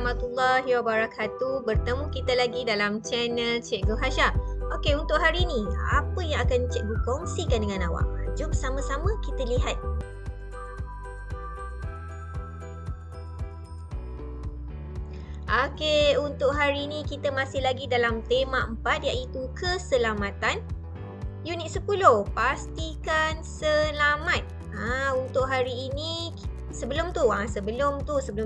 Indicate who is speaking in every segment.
Speaker 1: warahmatullahi wabarakatuh. Bertemu kita lagi dalam channel Cikgu Hasha. Okey, untuk hari ini, apa yang akan Cikgu kongsikan dengan awak? Jom sama-sama kita lihat. Okey, untuk hari ini kita masih lagi dalam tema 4 iaitu keselamatan. Unit 10, pastikan selamat. Untuk hari ini, sebelum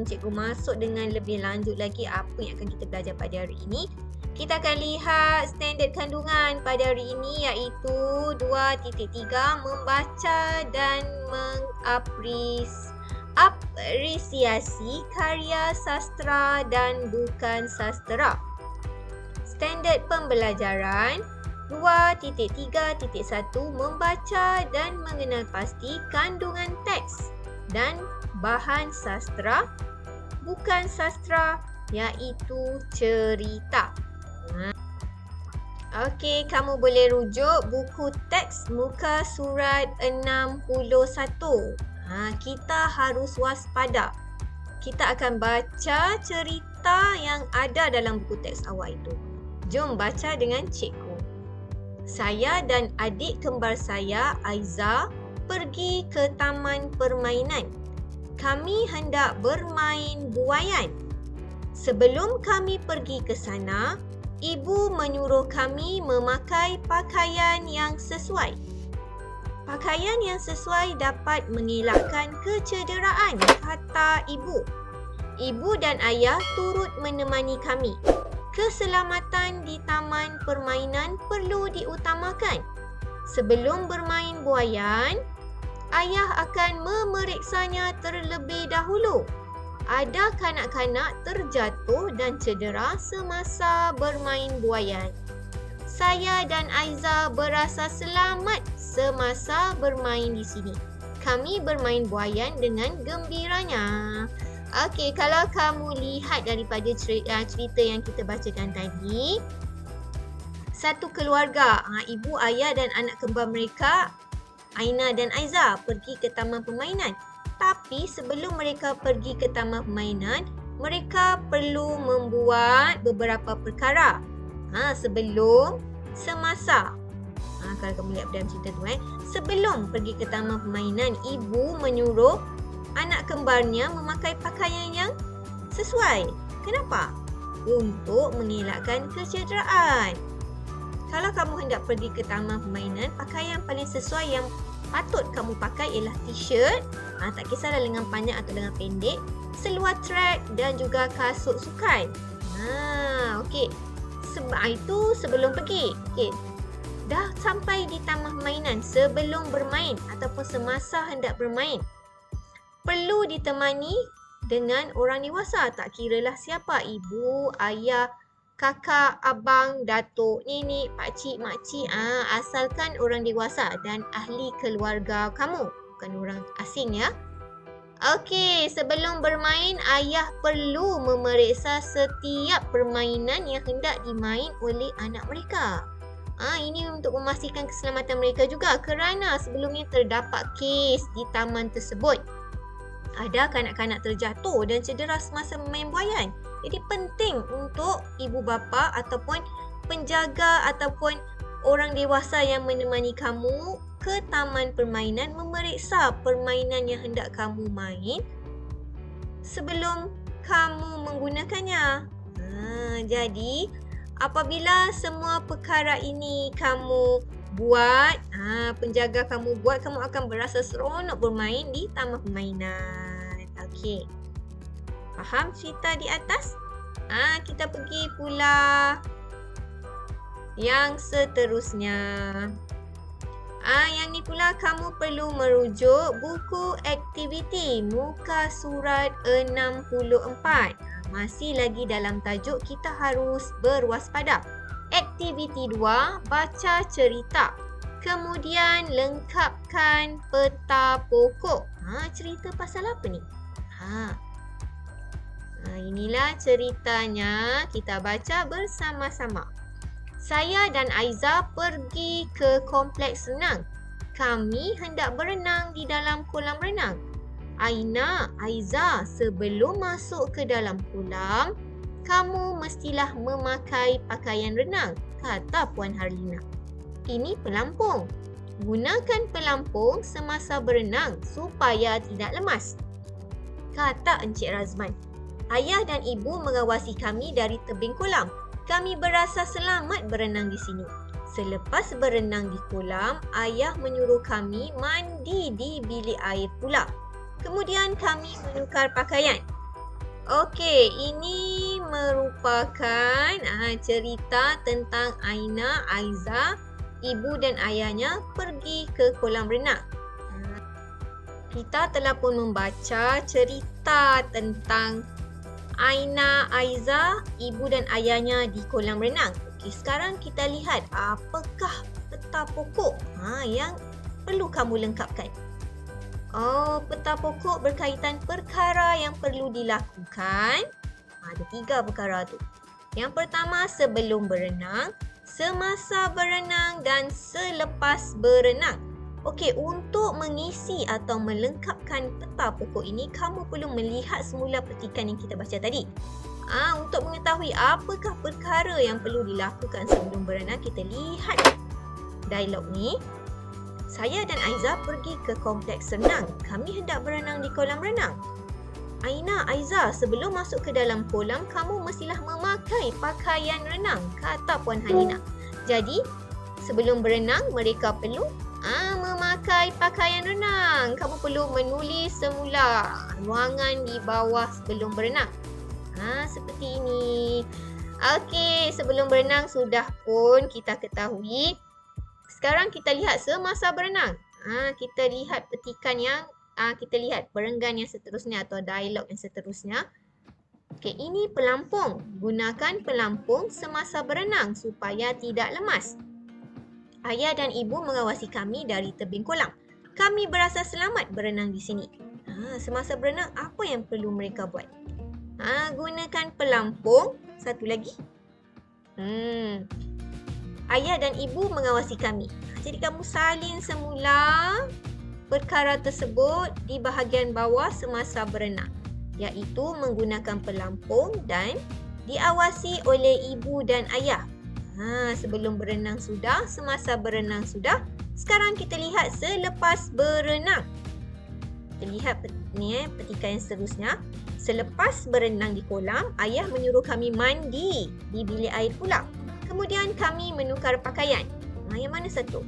Speaker 1: cikgu masuk dengan lebih lanjut lagi apa yang akan kita belajar pada hari ini, kita akan lihat standard kandungan pada hari ini iaitu 2.3 membaca dan mengapresiasi karya sastra dan bukan sastra. Standard pembelajaran 2.3.1 membaca dan mengenal pasti kandungan teks dan bahan sastra, bukan sastra, iaitu cerita. Okey, kamu boleh rujuk buku teks muka surat 61. Kita harus waspada. Kita akan baca cerita yang ada dalam buku teks awal itu. Jom baca dengan cikgu. Saya dan adik kembar saya, Aiza, pergi ke taman permainan. Kami hendak bermain buaian. Sebelum kami pergi ke sana, ibu menyuruh kami memakai pakaian yang sesuai. Pakaian yang sesuai dapat mengelakkan kecederaan, kata ibu. Ibu dan ayah turut menemani kami. Keselamatan di taman permainan perlu diutamakan. Sebelum bermain buaian, ayah akan memeriksanya terlebih dahulu. Ada kanak-kanak terjatuh dan cedera semasa bermain buaian. Saya dan Aiza berasa selamat semasa bermain di sini. Kami bermain buaian dengan gembiranya. Okey, kalau kamu lihat daripada cerita yang kita bacakan tadi, satu keluarga, ibu, ayah dan anak kembar mereka, Aina dan Aiza, pergi ke taman permainan. Tapi sebelum mereka pergi ke taman permainan, mereka perlu membuat beberapa perkara. Sebelum, semasa. Kalau kamu lihat dalam cerita tu, sebelum pergi ke taman permainan, ibu menyuruh anak kembarnya memakai pakaian yang sesuai. Kenapa? Untuk mengelakkan kecederaan. Kalau kamu hendak pergi ke taman permainan, pakaian paling sesuai yang patut kamu pakai ialah t-shirt, tak kisahlah lengan panjang atau lengan pendek, seluar track dan juga kasut sukan. Okey. Itu sebelum pergi. Okey. Dah sampai di taman permainan, sebelum bermain ataupun semasa hendak bermain, perlu ditemani dengan orang dewasa, tak kiralah siapa, ibu, ayah, kakak, abang, datuk, nenek, pakcik, makcik, asalkan orang dewasa dan ahli keluarga kamu, bukan orang asing ya. Okey, sebelum bermain, ayah perlu memeriksa setiap permainan yang hendak dimain oleh anak mereka. Ini untuk memastikan keselamatan mereka juga kerana sebelumnya terdapat kes di taman tersebut. Ada kanak-kanak terjatuh dan cedera semasa bermain buaian. Jadi penting untuk ibu bapa ataupun penjaga ataupun orang dewasa yang menemani kamu ke taman permainan memeriksa permainan yang hendak kamu main sebelum kamu menggunakannya. Jadi apabila semua perkara ini kamu buat, penjaga kamu buat, kamu akan berasa seronok bermain di taman permainan. Okey. Faham cerita di atas? Kita pergi pula yang seterusnya. Yang ni pula kamu perlu merujuk buku aktiviti muka surat 64. Masih lagi dalam tajuk kita harus berwaspada. Aktiviti 2, baca cerita. Kemudian lengkapkan peta pokok. Cerita pasal apa ni? Inilah ceritanya, kita baca bersama-sama. Saya dan Aiza pergi ke kompleks renang. Kami hendak berenang di dalam kolam renang. Aina, Aiza, sebelum masuk ke dalam kolam, kamu mestilah memakai pakaian renang, kata Puan Harlina. Ini pelampung. Gunakan pelampung semasa berenang supaya tidak lemas, kata Encik Razman. Ayah dan ibu mengawasi kami dari tebing kolam. Kami berasa selamat berenang di sini. Selepas berenang di kolam, ayah menyuruh kami mandi di bilik air pula. Kemudian kami menukar pakaian. Okey, ini merupakan cerita tentang Aina, Aiza, ibu dan ayahnya pergi ke kolam renang. Kita telah pun membaca cerita tentang Aina, Aiza, ibu dan ayahnya di kolam renang. Okey, sekarang kita lihat apakah peta pokok yang perlu kamu lengkapkan. Peta pokok berkaitan perkara yang perlu dilakukan. Ada 3 perkara tu. Yang pertama, sebelum berenang, semasa berenang dan selepas berenang. Okey, untuk mengisi atau melengkapkan peta pokok ini, kamu perlu melihat semula petikan yang kita baca tadi. Untuk mengetahui apakah perkara yang perlu dilakukan sebelum berenang, kita lihat dialog ni. Saya dan Aiza pergi ke kompleks renang. Kami hendak berenang di kolam renang. Aina, Aiza, sebelum masuk ke dalam kolam, kamu mestilah memakai pakaian renang, kata Puan Halina. Jadi, sebelum berenang, mereka perlu memakai pakaian renang. Kamu perlu menulis semula ruangan di bawah sebelum berenang. Seperti ini. Okey, sebelum berenang sudah pun kita ketahui. Sekarang kita lihat semasa berenang. Kita lihat petikan yang kita lihat perenggan yang seterusnya atau dialog yang seterusnya. Okey, ini pelampung. Gunakan pelampung semasa berenang supaya tidak lemas. Ayah dan ibu mengawasi kami dari tebing kolam. Kami berasa selamat berenang di sini. Semasa berenang, apa yang perlu mereka buat? Gunakan pelampung. Satu lagi. Ayah dan ibu mengawasi kami. Jadi kamu salin semula perkara tersebut di bahagian bawah semasa berenang, iaitu menggunakan pelampung dan diawasi oleh ibu dan ayah. Sebelum berenang sudah, semasa berenang sudah. Sekarang kita lihat selepas berenang. Kita lihat petikan yang seterusnya. Selepas berenang di kolam, ayah menyuruh kami mandi di bilik air pula. Kemudian kami menukar pakaian. Yang mana satu?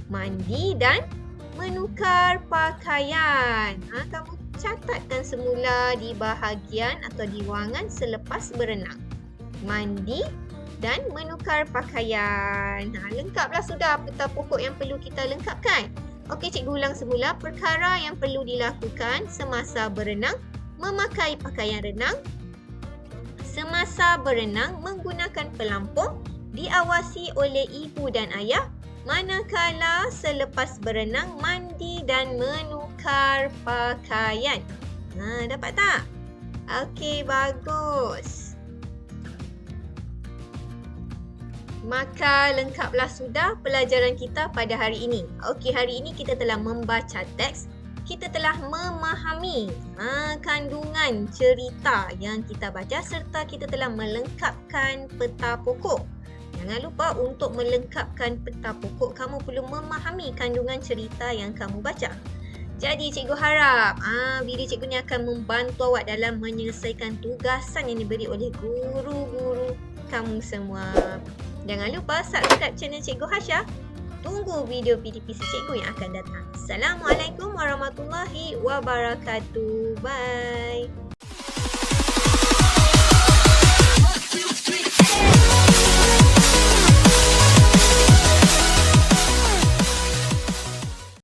Speaker 1: Mandi dan menukar pakaian. Kamu catatkan semula di bahagian atau di ruangan selepas berenang. Mandi dan menukar pakaian. Lengkaplah sudah peta pokok yang perlu kita lengkapkan. Okey, cikgu ulang semula. Perkara yang perlu dilakukan semasa berenang, memakai pakaian renang. Semasa berenang, menggunakan pelampung, diawasi oleh ibu dan ayah, manakala selepas berenang mandi dan menukar pakaian. Dapat tak? Okey, bagus. Maka lengkaplah sudah pelajaran kita pada hari ini. Okey, hari ini kita telah membaca teks. Kita telah memahami kandungan cerita yang kita baca serta kita telah melengkapkan peta pokok. Jangan lupa untuk melengkapkan peta pokok, kamu perlu memahami kandungan cerita yang kamu baca. Jadi cikgu harap video cikgu ni akan membantu awak dalam menyelesaikan tugasan yang diberi oleh guru-guru kamu semua. Jangan lupa subscribe channel Cikgu Hasya. Tunggu video PDPC cikgu yang akan datang. Assalamualaikum warahmatullahi wabarakatuh. Bye.